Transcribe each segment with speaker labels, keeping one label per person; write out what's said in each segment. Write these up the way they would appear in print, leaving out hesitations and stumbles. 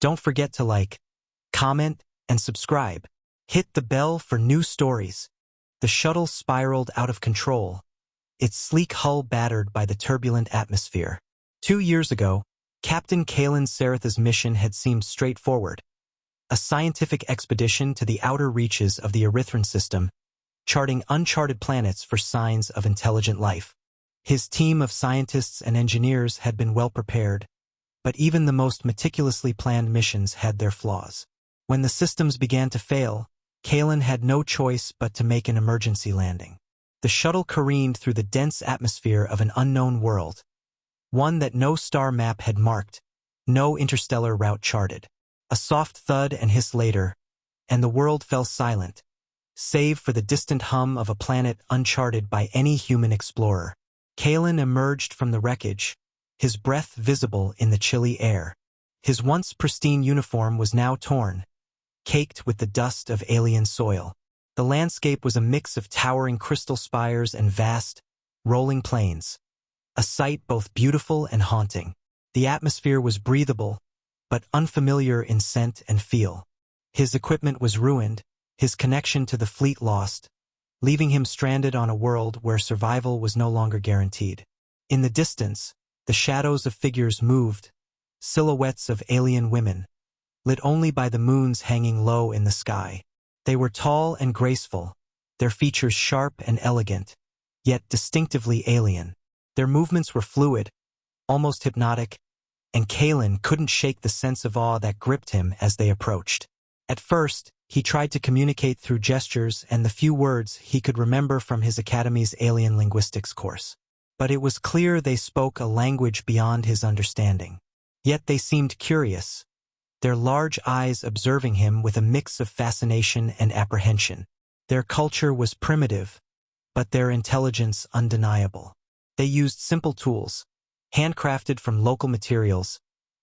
Speaker 1: Don't forget to like, comment, and subscribe. Hit the bell for new stories. The shuttle spiraled out of control, its sleek hull battered by the turbulent atmosphere. 2 years ago, Captain Kalen Saratha's mission had seemed straightforward. A scientific expedition to the outer reaches of the Erythran system, charting uncharted planets for signs of intelligent life. His team of scientists and engineers had been well prepared, but even the most meticulously planned missions had their flaws. When the systems began to fail, Kalen had no choice but to make an emergency landing. The shuttle careened through the dense atmosphere of an unknown world, one that no star map had marked, no interstellar route charted. A soft thud and hiss later, and the world fell silent, save for the distant hum of a planet uncharted by any human explorer. Kalen emerged from the wreckage, his breath visible in the chilly air. His once pristine uniform was now torn, caked with the dust of alien soil. The landscape was a mix of towering crystal spires and vast, rolling plains, a sight both beautiful and haunting. The atmosphere was breathable, but unfamiliar in scent and feel. His equipment was ruined, his connection to the fleet lost, leaving him stranded on a world where survival was no longer guaranteed. In the distance, the shadows of figures moved, silhouettes of alien women, lit only by the moons hanging low in the sky. They were tall and graceful, their features sharp and elegant, yet distinctively alien. Their movements were fluid, almost hypnotic, and Kalen couldn't shake the sense of awe that gripped him as they approached. At first, he tried to communicate through gestures and the few words he could remember from his academy's alien linguistics course. But it was clear they spoke a language beyond his understanding. Yet they seemed curious, their large eyes observing him with a mix of fascination and apprehension. Their culture was primitive, but their intelligence undeniable. They used simple tools, handcrafted from local materials,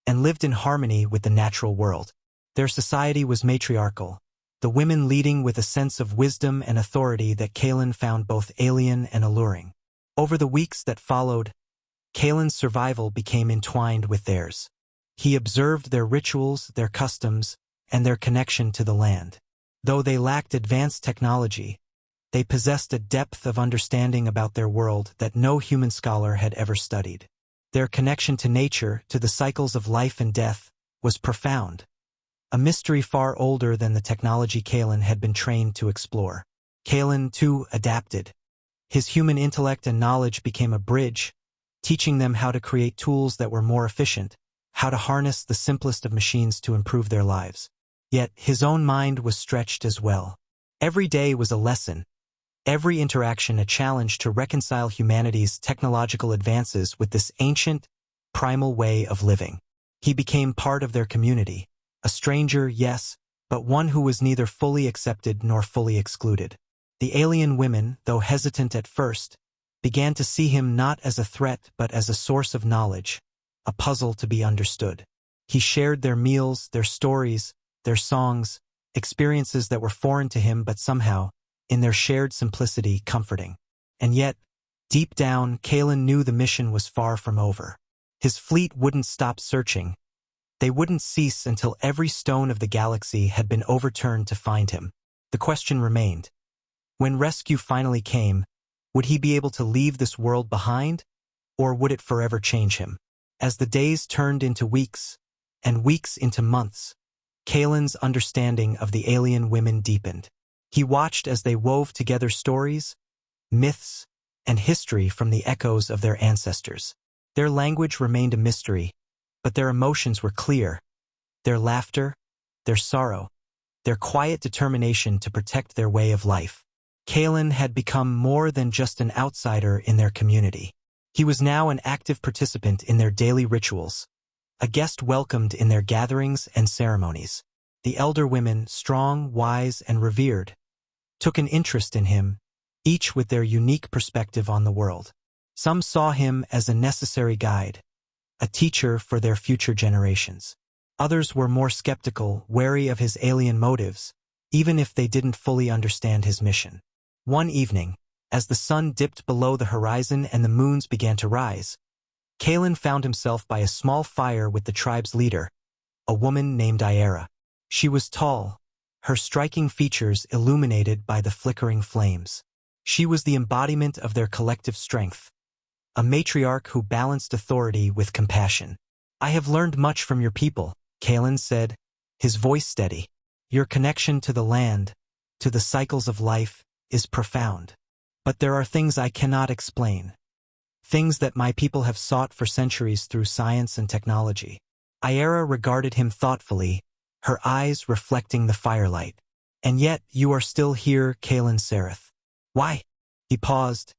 Speaker 1: and lived in harmony with the natural world. Their society was matriarchal, the women leading with a sense of wisdom and authority that Kalen found both alien and alluring. Over the weeks that followed, Kalen's survival became entwined with theirs. He observed their rituals, their customs, and their connection to the land. Though they lacked advanced technology, they possessed a depth of understanding about their world that no human scholar had ever studied. Their connection to nature, to the cycles of life and death, was profound, a mystery far older than the technology Kalen had been trained to explore. Kalen, too, adapted. His human intellect and knowledge became a bridge, teaching them how to create tools that were more efficient, how to harness the simplest of machines to improve their lives. Yet his own mind was stretched as well. Every day was a lesson, every interaction a challenge to reconcile humanity's technological advances with this ancient, primal way of living. He became part of their community, a stranger, yes, but one who was neither fully accepted nor fully excluded. The alien women, though hesitant at first, began to see him not as a threat but as a source of knowledge, a puzzle to be understood. He shared their meals, their stories, their songs, experiences that were foreign to him but somehow, in their shared simplicity, comforting. And yet, deep down, Kalen knew the mission was far from over. His fleet wouldn't stop searching. They wouldn't cease until every stone of the galaxy had been overturned to find him. The question remained. When rescue finally came, would he be able to leave this world behind, or would it forever change him? As the days turned into weeks, and weeks into months, Kalen's understanding of the alien women deepened. He watched as they wove together stories, myths, and history from the echoes of their ancestors. Their language remained a mystery, but their emotions were clear. Their laughter, their sorrow, their quiet determination to protect their way of life. Kalen had become more than just an outsider in their community. He was now an active participant in their daily rituals, a guest welcomed in their gatherings and ceremonies. The elder women, strong, wise, and revered, took an interest in him, each with their unique perspective on the world. Some saw him as a necessary guide, a teacher for their future generations. Others were more skeptical, wary of his alien motives, even if they didn't fully understand his mission. One evening, as the sun dipped below the horizon and the moons began to rise, Kalen found himself by a small fire with the tribe's leader, a woman named Iera. She was tall, her striking features illuminated by the flickering flames. She was the embodiment of their collective strength, a matriarch who balanced authority with compassion. "I have learned much from your people," Kalen said, his voice steady. "Your connection to the land, to the cycles of life, is profound. But there are things I cannot explain. Things that my people have sought for centuries through science and technology." Iera regarded him thoughtfully, her eyes reflecting the firelight. "And yet you are still here, Kalen Sereth. Why?" He paused,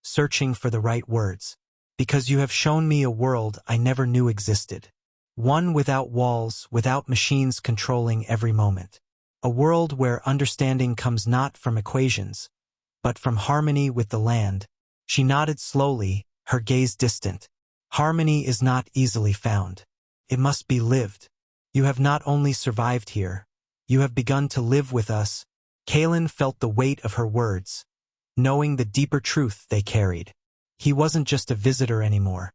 Speaker 1: searching for the right words. "Because you have shown me a world I never knew existed. One without walls, without machines controlling every moment. A world where understanding comes not from equations, but from harmony with the land." She nodded slowly, her gaze distant. "Harmony is not easily found. It must be lived. You have not only survived here, you have begun to live with us." Kalen felt the weight of her words, knowing the deeper truth they carried. He wasn't just a visitor anymore.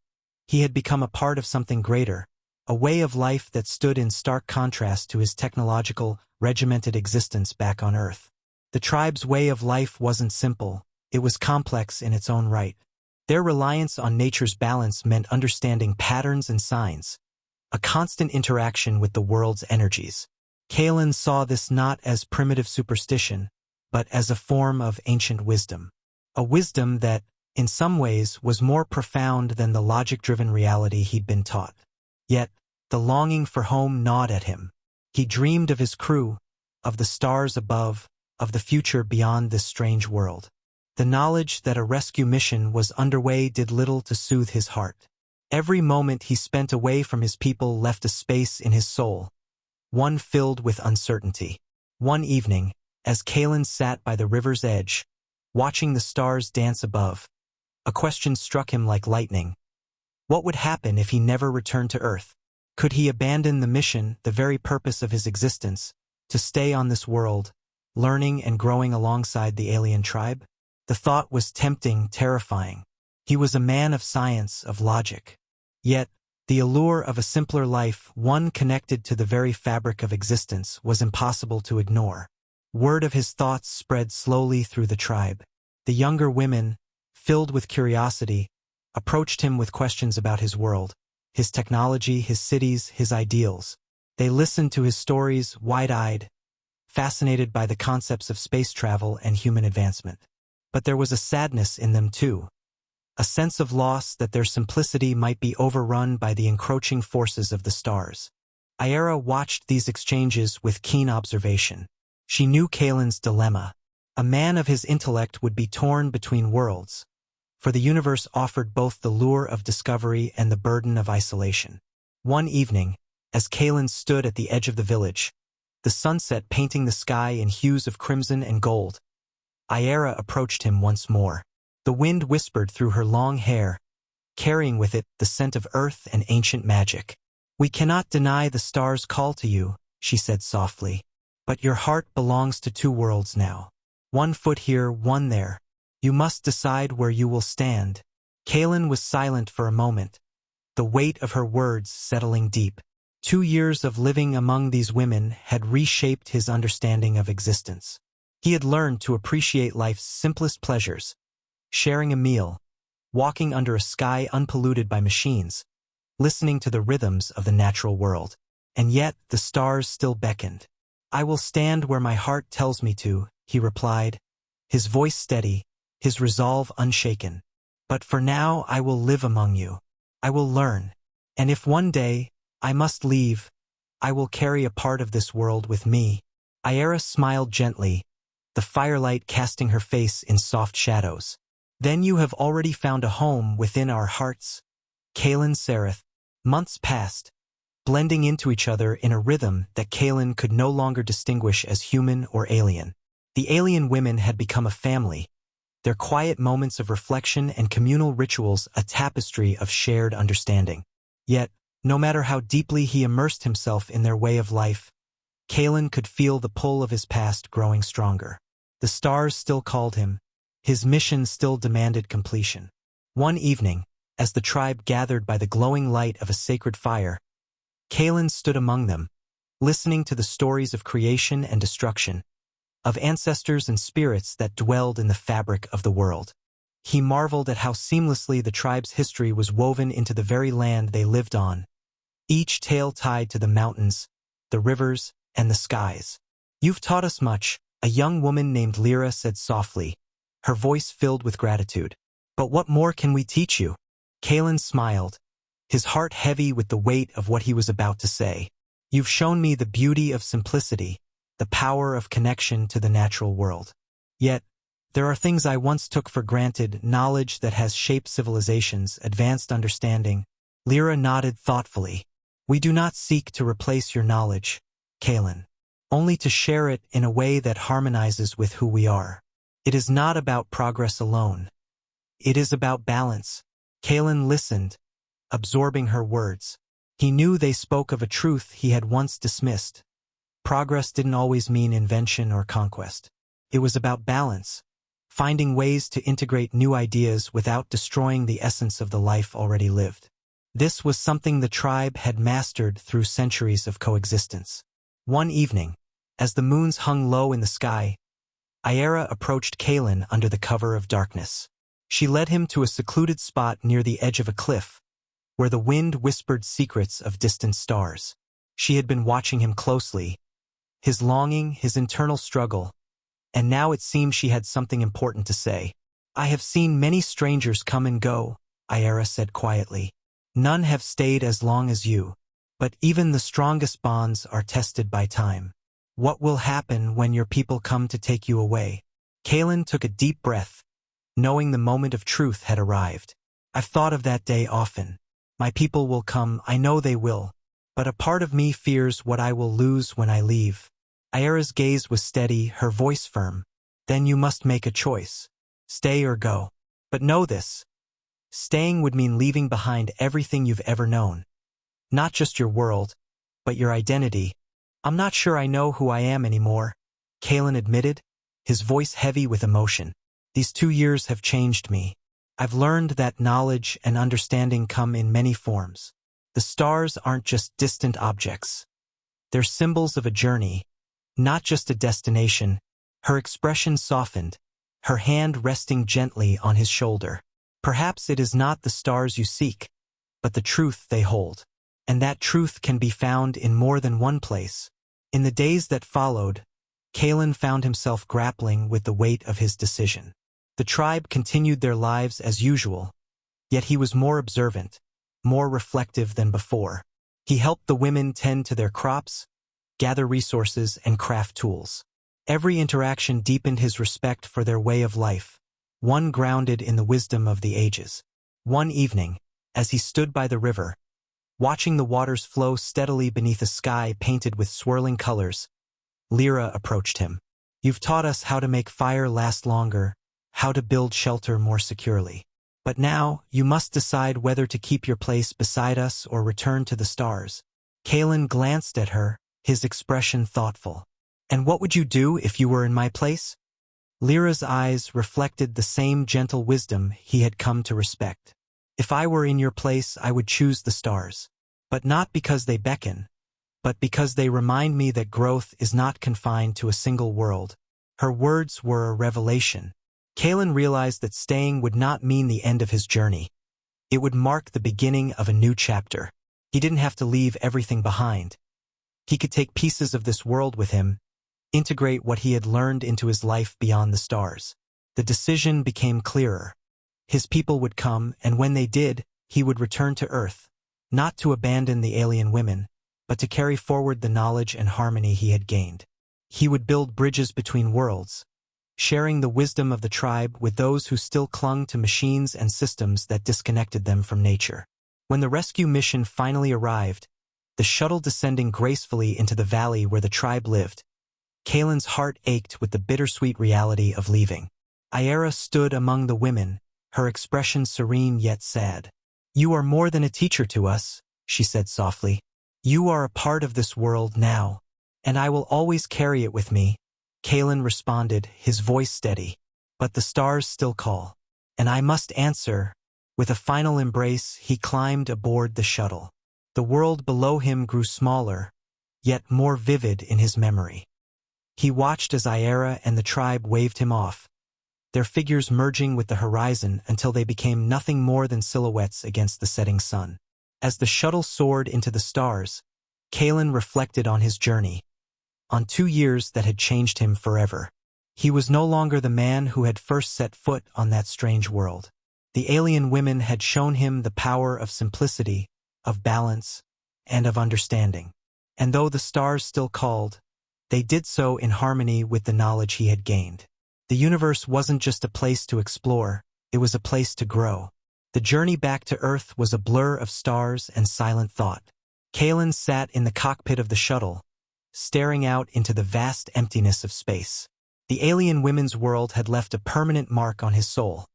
Speaker 1: He had become a part of something greater, a way of life that stood in stark contrast to his technological, regimented existence back on Earth. The tribe's way of life wasn't simple, it was complex in its own right. Their reliance on nature's balance meant understanding patterns and signs, a constant interaction with the world's energies. Kalen saw this not as primitive superstition, but as a form of ancient wisdom. A wisdom that, in some ways, was more profound than the logic-driven reality he'd been taught. Yet, the longing for home gnawed at him. He dreamed of his crew, of the stars above, of the future beyond this strange world. The knowledge that a rescue mission was underway did little to soothe his heart. Every moment he spent away from his people left a space in his soul, one filled with uncertainty. One evening, as Kalen sat by the river's edge, watching the stars dance above, a question struck him like lightning. What would happen if he never returned to Earth? Could he abandon the mission, the very purpose of his existence, to stay on this world, learning and growing alongside the alien tribe? The thought was tempting, terrifying. He was a man of science, of logic. Yet, the allure of a simpler life, one connected to the very fabric of existence, was impossible to ignore. Word of his thoughts spread slowly through the tribe. The younger women, filled with curiosity, approached him with questions about his world, his technology, his cities, his ideals. They listened to his stories, wide-eyed, fascinated by the concepts of space travel and human advancement. But there was a sadness in them too, a sense of loss that their simplicity might be overrun by the encroaching forces of the stars. Iera watched these exchanges with keen observation. She knew Kalen's dilemma. A man of his intellect would be torn between worlds, for the universe offered both the lure of discovery and the burden of isolation. One evening, as Kalen stood at the edge of the village, the sunset painting the sky in hues of crimson and gold, Iera approached him once more. The wind whispered through her long hair, carrying with it the scent of earth and ancient magic. "We cannot deny the stars' call to you," she said softly. "But your heart belongs to two worlds now. One foot here, one there. You must decide where you will stand." Kalen was silent for a moment, the weight of her words settling deep. 2 years of living among these women had reshaped his understanding of existence. He had learned to appreciate life's simplest pleasures, sharing a meal, walking under a sky unpolluted by machines, listening to the rhythms of the natural world. And yet the stars still beckoned. "I will stand where my heart tells me to," he replied, his voice steady, his resolve unshaken. "But for now I will live among you. I will learn. And if one day I must leave, I will carry a part of this world with me." Iera smiled gently, the firelight casting her face in soft shadows. "Then you have already found a home within our hearts." Kalen Sereth. Months passed, blending into each other in a rhythm that Kalen could no longer distinguish as human or alien. The alien women had become a family, their quiet moments of reflection and communal rituals a tapestry of shared understanding. Yet, no matter how deeply he immersed himself in their way of life, Kalen could feel the pull of his past growing stronger. The stars still called him. His mission still demanded completion. One evening, as the tribe gathered by the glowing light of a sacred fire, Kalen stood among them, listening to the stories of creation and destruction, of ancestors and spirits that dwelled in the fabric of the world. He marveled at how seamlessly the tribe's history was woven into the very land they lived on, each tale tied to the mountains, the rivers, and the skies. "You've taught us much," a young woman named Lyra said softly, her voice filled with gratitude. "But what more can we teach you?" Kalen smiled, his heart heavy with the weight of what he was about to say. "You've shown me the beauty of simplicity, the power of connection to the natural world. Yet, there are things I once took for granted, knowledge that has shaped civilizations, advanced understanding." Lyra nodded thoughtfully. "We do not seek to replace your knowledge, Kalen, only to share it in a way that harmonizes with who we are. It is not about progress alone. It is about balance." Kalen listened, absorbing her words. He knew they spoke of a truth he had once dismissed. Progress didn't always mean invention or conquest. It was about balance, finding ways to integrate new ideas without destroying the essence of the life already lived. This was something the tribe had mastered through centuries of coexistence. One evening, as the moons hung low in the sky, Iera approached Kalen under the cover of darkness. She led him to a secluded spot near the edge of a cliff, where the wind whispered secrets of distant stars. She had been watching him closely, his longing, his internal struggle, and now it seemed she had something important to say. "I have seen many strangers come and go," Iera said quietly. "None have stayed as long as you, but even the strongest bonds are tested by time. What will happen when your people come to take you away?" Kalen took a deep breath, knowing the moment of truth had arrived. "I've thought of that day often. My people will come, I know they will, but a part of me fears what I will lose when I leave." Iera's gaze was steady, her voice firm. "Then you must make a choice. Stay or go. But know this. Staying would mean leaving behind everything you've ever known. Not just your world, but your identity." "I'm not sure I know who I am anymore," Kalen admitted, his voice heavy with emotion. "These 2 years have changed me. I've learned that knowledge and understanding come in many forms. The stars aren't just distant objects. They're symbols of a journey, not just a destination." Her expression softened, her hand resting gently on his shoulder. "Perhaps it is not the stars you seek, but the truth they hold. And that truth can be found in more than one place." In the days that followed, Kalen found himself grappling with the weight of his decision. The tribe continued their lives as usual, yet he was more observant, more reflective than before. He helped the women tend to their crops, gather resources, and craft tools. Every interaction deepened his respect for their way of life, one grounded in the wisdom of the ages. One evening, as he stood by the river, watching the waters flow steadily beneath a sky painted with swirling colors, Lyra approached him. "You've taught us how to make fire last longer, how to build shelter more securely. But now, you must decide whether to keep your place beside us or return to the stars." Kalen glanced at her, his expression thoughtful. "And what would you do if you were in my place?" Lyra's eyes reflected the same gentle wisdom he had come to respect. "If I were in your place, I would choose the stars. But not because they beckon, but because they remind me that growth is not confined to a single world." Her words were a revelation. Kalen realized that staying would not mean the end of his journey. It would mark the beginning of a new chapter. He didn't have to leave everything behind. He could take pieces of this world with him, integrate what he had learned into his life beyond the stars. The decision became clearer. His people would come, and when they did, he would return to Earth, not to abandon the alien women, but to carry forward the knowledge and harmony he had gained. He would build bridges between worlds, sharing the wisdom of the tribe with those who still clung to machines and systems that disconnected them from nature. When the rescue mission finally arrived, the shuttle descending gracefully into the valley where the tribe lived, Kalen's heart ached with the bittersweet reality of leaving. Iera stood among the women, her expression serene yet sad. "You are more than a teacher to us," she said softly. "You are a part of this world now, and I will always carry it with me." Kalen responded, his voice steady. "But the stars still call, and I must answer." With a final embrace, he climbed aboard the shuttle. The world below him grew smaller, yet more vivid in his memory. He watched as Iera and the tribe waved him off, their figures merging with the horizon until they became nothing more than silhouettes against the setting sun. As the shuttle soared into the stars, Kalen reflected on his journey, on 2 years that had changed him forever. He was no longer the man who had first set foot on that strange world. The alien women had shown him the power of simplicity, of balance, and of understanding. And though the stars still called, they did so in harmony with the knowledge he had gained. The universe wasn't just a place to explore, it was a place to grow. The journey back to Earth was a blur of stars and silent thought. Kalen sat in the cockpit of the shuttle, staring out into the vast emptiness of space. The alien women's world had left a permanent mark on his soul,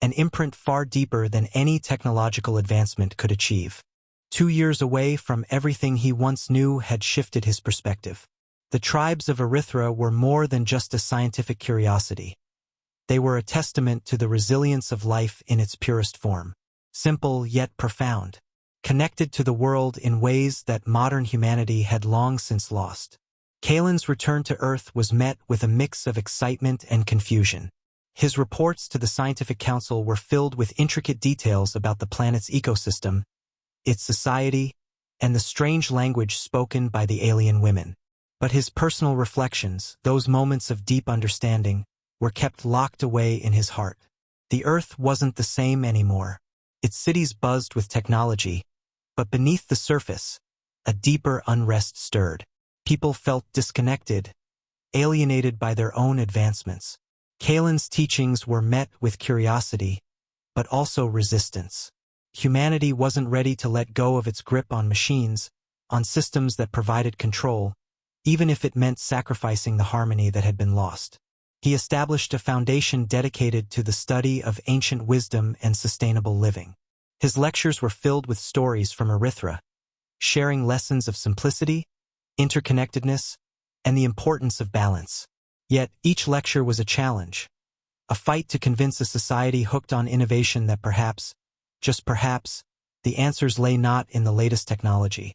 Speaker 1: an imprint far deeper than any technological advancement could achieve. 2 years away from everything he once knew had shifted his perspective. The tribes of Erythra were more than just a scientific curiosity. They were a testament to the resilience of life in its purest form, simple yet profound, connected to the world in ways that modern humanity had long since lost. Kalen's return to Earth was met with a mix of excitement and confusion. His reports to the Scientific Council were filled with intricate details about the planet's ecosystem, its society, and the strange language spoken by the alien women. But his personal reflections, those moments of deep understanding, were kept locked away in his heart. The Earth wasn't the same anymore. Its cities buzzed with technology, but beneath the surface, a deeper unrest stirred. People felt disconnected, alienated by their own advancements. Kalen's teachings were met with curiosity, but also resistance. Humanity wasn't ready to let go of its grip on machines, on systems that provided control, even if it meant sacrificing the harmony that had been lost. He established a foundation dedicated to the study of ancient wisdom and sustainable living. His lectures were filled with stories from Erythra, sharing lessons of simplicity, interconnectedness, and the importance of balance. Yet each lecture was a challenge, a fight to convince a society hooked on innovation that perhaps, just perhaps, the answers lay not in the latest technology,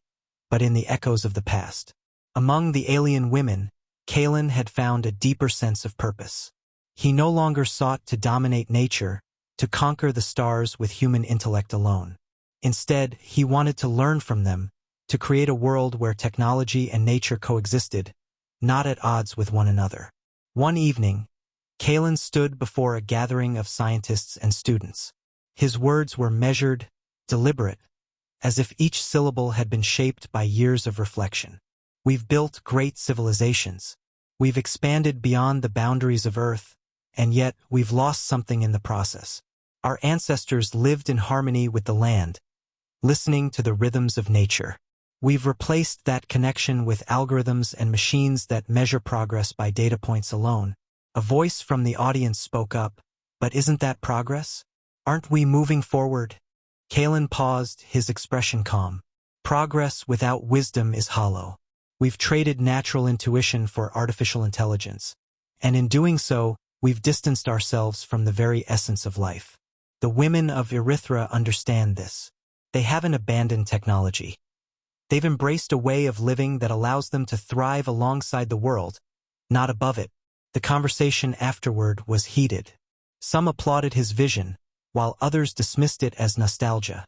Speaker 1: but in the echoes of the past. Among the alien women, Kalen had found a deeper sense of purpose. He no longer sought to dominate nature, to conquer the stars with human intellect alone. Instead, he wanted to learn from them, to create a world where technology and nature coexisted, not at odds with one another. One evening, Kalen stood before a gathering of scientists and students. His words were measured, deliberate, as if each syllable had been shaped by years of reflection. We've built great civilizations. We've expanded beyond the boundaries of Earth, and yet we've lost something in the process. Our ancestors lived in harmony with the land, listening to the rhythms of nature. We've replaced that connection with algorithms and machines that measure progress by data points alone. A voice from the audience spoke up, "But isn't that progress? Aren't we moving forward?" Kalen paused, his expression calm. "Progress without wisdom is hollow. We've traded natural intuition for artificial intelligence, and in doing so, we've distanced ourselves from the very essence of life. The women of Erythra understand this. They haven't abandoned technology. They've embraced a way of living that allows them to thrive alongside the world, not above it." The conversation afterward was heated. Some applauded his vision, while others dismissed it as nostalgia,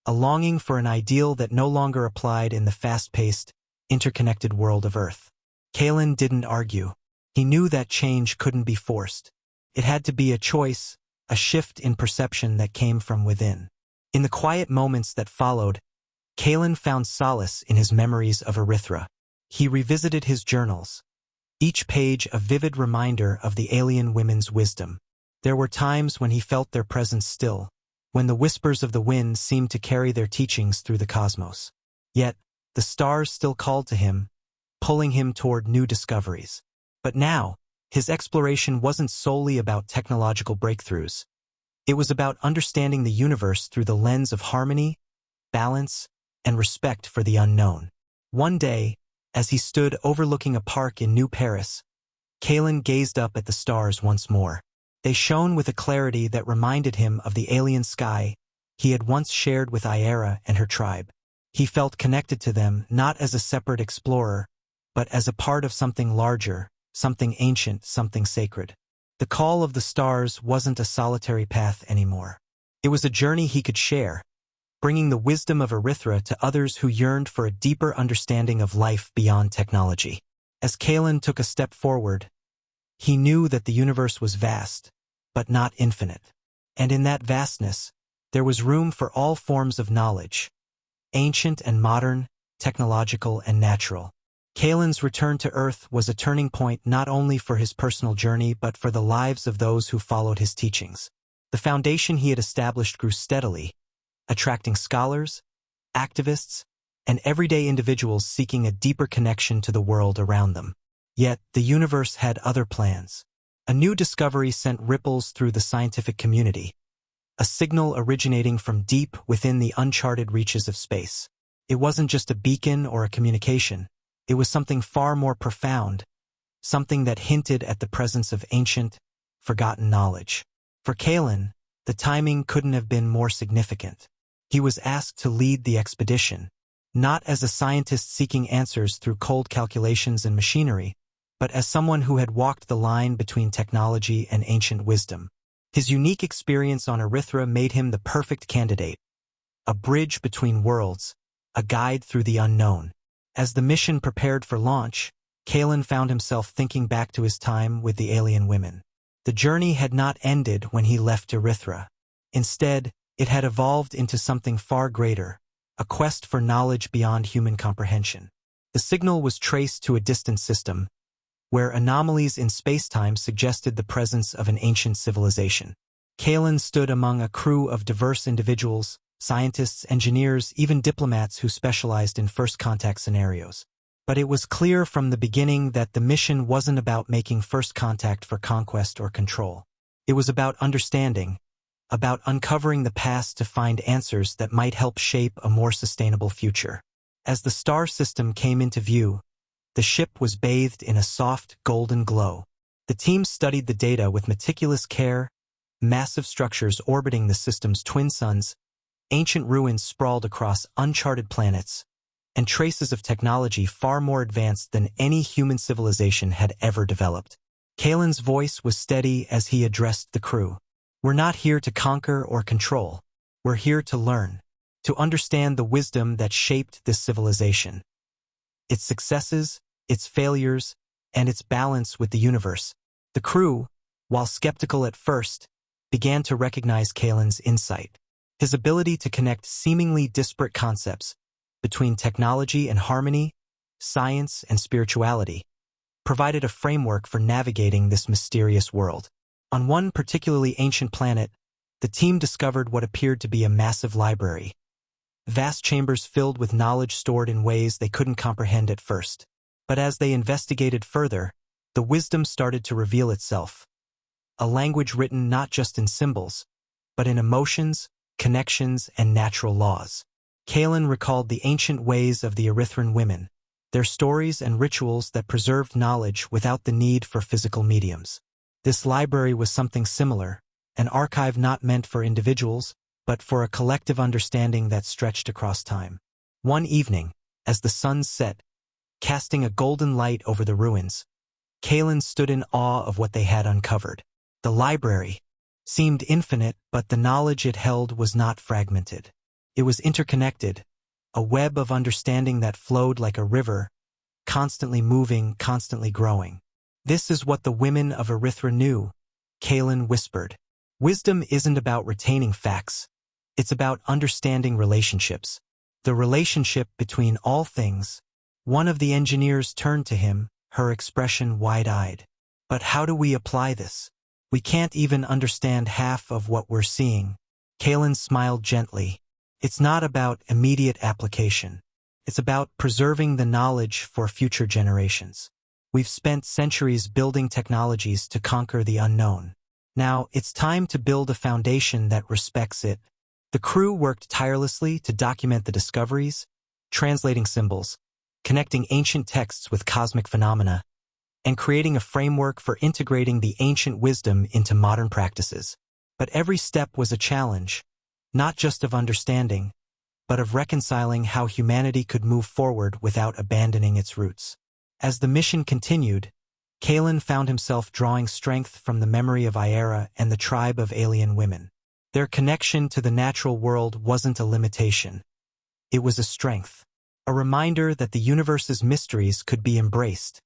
Speaker 1: a longing for an ideal that no longer applied in the fast-paced, interconnected world of Earth. Kalen didn't argue. He knew that change couldn't be forced. It had to be a choice, a shift in perception that came from within. In the quiet moments that followed, Kalen found solace in his memories of Erythra. He revisited his journals, each page a vivid reminder of the alien women's wisdom. There were times when he felt their presence still, when the whispers of the wind seemed to carry their teachings through the cosmos. Yet, the stars still called to him, pulling him toward new discoveries. But now, his exploration wasn't solely about technological breakthroughs. It was about understanding the universe through the lens of harmony, balance, and respect for the unknown. One day, as he stood overlooking a park in New Paris, Kalen gazed up at the stars once more. They shone with a clarity that reminded him of the alien sky he had once shared with Iera and her tribe. He felt connected to them not as a separate explorer, but as a part of something larger, something ancient, something sacred. The call of the stars wasn't a solitary path anymore. It was a journey he could share, bringing the wisdom of Erythra to others who yearned for a deeper understanding of life beyond technology. As Kalen took a step forward, he knew that the universe was vast, but not infinite. And in that vastness, there was room for all forms of knowledge, ancient and modern, technological and natural. Kalen's return to Earth was a turning point not only for his personal journey but for the lives of those who followed his teachings. The foundation he had established grew steadily, attracting scholars, activists, and everyday individuals seeking a deeper connection to the world around them. Yet, the universe had other plans. A new discovery sent ripples through the scientific community, a signal originating from deep within the uncharted reaches of space. It wasn't just a beacon or a communication. It was something far more profound, something that hinted at the presence of ancient, forgotten knowledge. For Kalen, the timing couldn't have been more significant. He was asked to lead the expedition, not as a scientist seeking answers through cold calculations and machinery, but as someone who had walked the line between technology and ancient wisdom. His unique experience on Erythra made him the perfect candidate, a bridge between worlds, a guide through the unknown. As the mission prepared for launch, Kalen found himself thinking back to his time with the alien women. The journey had not ended when he left Erythra. Instead, it had evolved into something far greater, a quest for knowledge beyond human comprehension. The signal was traced to a distant system, where anomalies in space-time suggested the presence of an ancient civilization. Kalen stood among a crew of diverse individuals, scientists, engineers, even diplomats who specialized in first-contact scenarios. But it was clear from the beginning that the mission wasn't about making first contact for conquest or control. It was about understanding, about uncovering the past to find answers that might help shape a more sustainable future. As the star system came into view, the ship was bathed in a soft, golden glow. The team studied the data with meticulous care, massive structures orbiting the system's twin suns, ancient ruins sprawled across uncharted planets, and traces of technology far more advanced than any human civilization had ever developed. Kalen's voice was steady as he addressed the crew. "We're not here to conquer or control. We're here to learn, to understand the wisdom that shaped this civilization, its successes, its failures, and its balance with the universe." The crew, while skeptical at first, began to recognize Kalen's insight. His ability to connect seemingly disparate concepts between technology and harmony, science and spirituality, provided a framework for navigating this mysterious world. On one particularly ancient planet, the team discovered what appeared to be a massive library, vast chambers filled with knowledge stored in ways they couldn't comprehend at first. But as they investigated further, the wisdom started to reveal itself, a language written not just in symbols, but in emotions, connections, and natural laws. Kalen recalled the ancient ways of the Erythran women, their stories and rituals that preserved knowledge without the need for physical mediums. This library was something similar, an archive not meant for individuals, but for a collective understanding that stretched across time. One evening, as the sun set, casting a golden light over the ruins, Kalen stood in awe of what they had uncovered. The library seemed infinite, but the knowledge it held was not fragmented. It was interconnected, a web of understanding that flowed like a river, constantly moving, constantly growing. "This is what the women of Erythra knew," Kalen whispered. "Wisdom isn't about retaining facts. It's about understanding relationships. The relationship between all things." One of the engineers turned to him, her expression wide-eyed. "But how do we apply this? We can't even understand half of what we're seeing." Kalen smiled gently. "It's not about immediate application. It's about preserving the knowledge for future generations. We've spent centuries building technologies to conquer the unknown. Now, it's time to build a foundation that respects it." The crew worked tirelessly to document the discoveries, translating symbols, connecting ancient texts with cosmic phenomena, and creating a framework for integrating the ancient wisdom into modern practices. But every step was a challenge, not just of understanding, but of reconciling how humanity could move forward without abandoning its roots. As the mission continued, Kalen found himself drawing strength from the memory of Iera and the tribe of alien women. Their connection to the natural world wasn't a limitation. It was a strength, a reminder that the universe's mysteries could be embraced,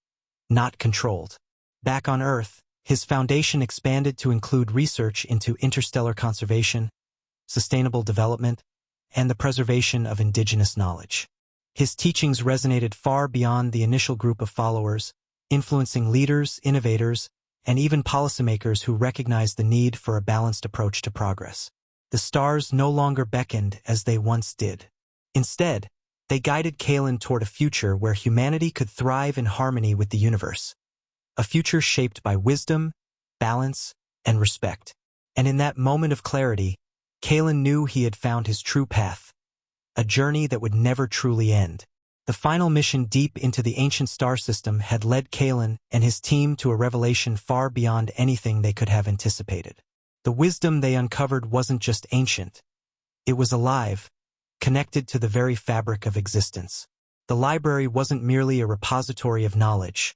Speaker 1: not controlled. Back on Earth, his foundation expanded to include research into interstellar conservation, sustainable development, and the preservation of indigenous knowledge. His teachings resonated far beyond the initial group of followers, influencing leaders, innovators, and even policymakers who recognized the need for a balanced approach to progress. The stars no longer beckoned as they once did. Instead, they guided Kalen toward a future where humanity could thrive in harmony with the universe. A future shaped by wisdom, balance, and respect. And in that moment of clarity, Kalen knew he had found his true path, a journey that would never truly end. The final mission deep into the ancient star system had led Kalen and his team to a revelation far beyond anything they could have anticipated. The wisdom they uncovered wasn't just ancient. It was alive, connected to the very fabric of existence. The library wasn't merely a repository of knowledge.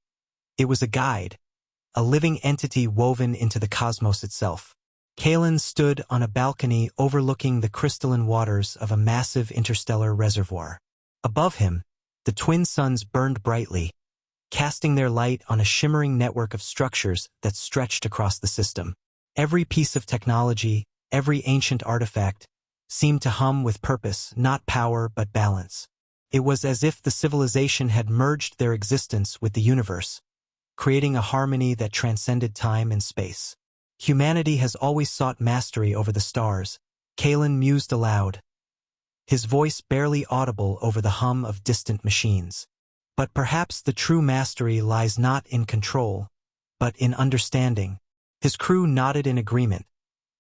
Speaker 1: It was a guide, a living entity woven into the cosmos itself. Kalen stood on a balcony overlooking the crystalline waters of a massive interstellar reservoir. Above him, the twin suns burned brightly, casting their light on a shimmering network of structures that stretched across the system. Every piece of technology, every ancient artifact, seemed to hum with purpose, not power but balance. It was as if the civilization had merged their existence with the universe, creating a harmony that transcended time and space. Humanity has always sought mastery over the stars, Kalen mused aloud, his voice barely audible over the hum of distant machines. But perhaps the true mastery lies not in control, but in understanding. His crew nodded in agreement,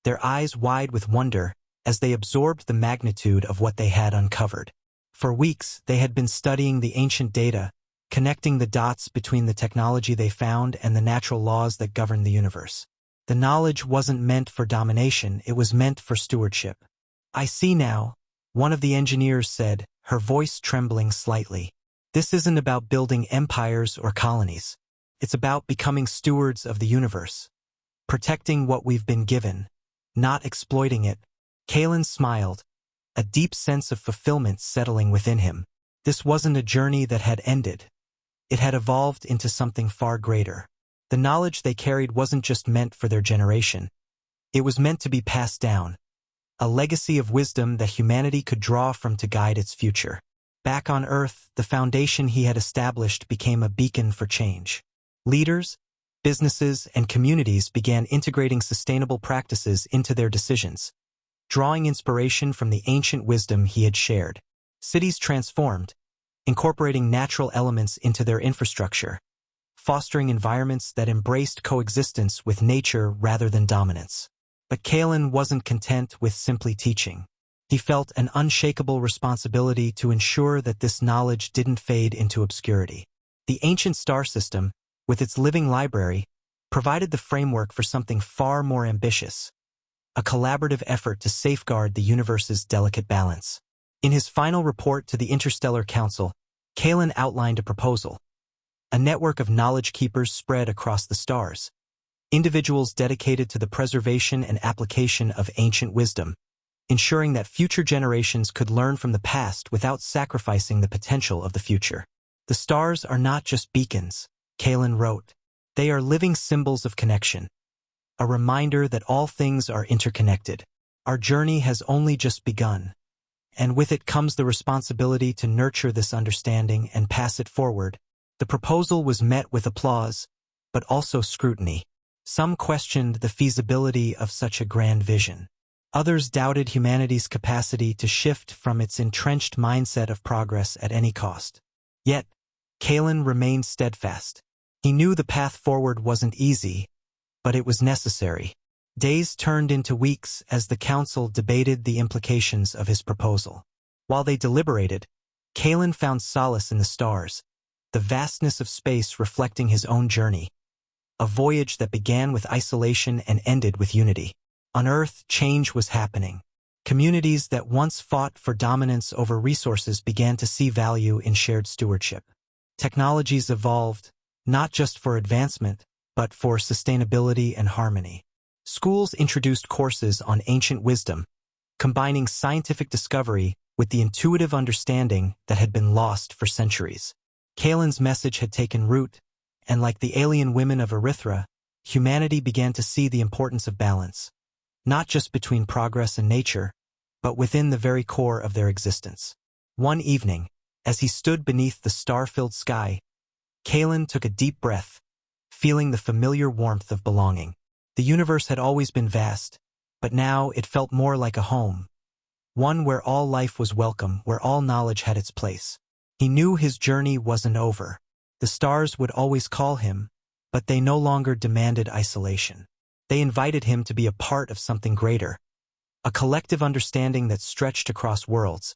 Speaker 1: their eyes wide with wonder as they absorbed the magnitude of what they had uncovered. For weeks, they had been studying the ancient data, connecting the dots between the technology they found and the natural laws that govern the universe. The knowledge wasn't meant for domination, it was meant for stewardship. "I see now," one of the engineers said, her voice trembling slightly. "This isn't about building empires or colonies. It's about becoming stewards of the universe. Protecting what we've been given, not exploiting it." Kalen smiled, a deep sense of fulfillment settling within him. This wasn't a journey that had ended. It had evolved into something far greater. The knowledge they carried wasn't just meant for their generation. It was meant to be passed down, a legacy of wisdom that humanity could draw from to guide its future. Back on Earth, the foundation he had established became a beacon for change. Leaders, businesses, and communities began integrating sustainable practices into their decisions, drawing inspiration from the ancient wisdom he had shared. Cities transformed, incorporating natural elements into their infrastructure, fostering environments that embraced coexistence with nature rather than dominance. But Kalen wasn't content with simply teaching. He felt an unshakable responsibility to ensure that this knowledge didn't fade into obscurity. The ancient star system, with its living library, provided the framework for something far more ambitious, a collaborative effort to safeguard the universe's delicate balance. In his final report to the Interstellar Council, Kalen outlined a proposal. A network of knowledge keepers spread across the stars. Individuals dedicated to the preservation and application of ancient wisdom, ensuring that future generations could learn from the past without sacrificing the potential of the future. "The stars are not just beacons," Kalen wrote. "They are living symbols of connection, a reminder that all things are interconnected. Our journey has only just begun, and with it comes the responsibility to nurture this understanding and pass it forward." The proposal was met with applause, but also scrutiny. Some questioned the feasibility of such a grand vision. Others doubted humanity's capacity to shift from its entrenched mindset of progress at any cost. Yet, Kalen remained steadfast. He knew the path forward wasn't easy, but it was necessary. Days turned into weeks as the council debated the implications of his proposal. While they deliberated, Kalen found solace in the stars, the vastness of space reflecting his own journey, a voyage that began with isolation and ended with unity. On Earth, change was happening. Communities that once fought for dominance over resources began to see value in shared stewardship. Technologies evolved, not just for advancement, but for sustainability and harmony. Schools introduced courses on ancient wisdom, combining scientific discovery with the intuitive understanding that had been lost for centuries. Kalen's message had taken root, and like the alien women of Erythra, humanity began to see the importance of balance, not just between progress and nature, but within the very core of their existence. One evening, as he stood beneath the star-filled sky, Kalen took a deep breath, feeling the familiar warmth of belonging. The universe had always been vast, but now it felt more like a home, one where all life was welcome, where all knowledge had its place. He knew his journey wasn't over. The stars would always call him, but they no longer demanded isolation. They invited him to be a part of something greater, a collective understanding that stretched across worlds,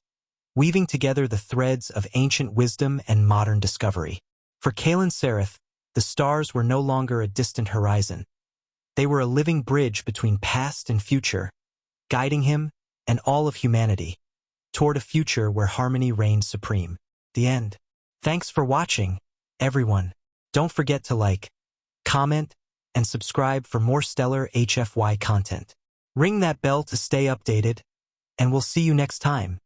Speaker 1: weaving together the threads of ancient wisdom and modern discovery. For Kalen Sereth, the stars were no longer a distant horizon. They were a living bridge between past and future, guiding him and all of humanity toward a future where harmony reigned supreme. The end. Thanks for watching, everyone. Don't forget to like, comment, and subscribe for more stellar HFY content. Ring that bell to stay updated, and we'll see you next time.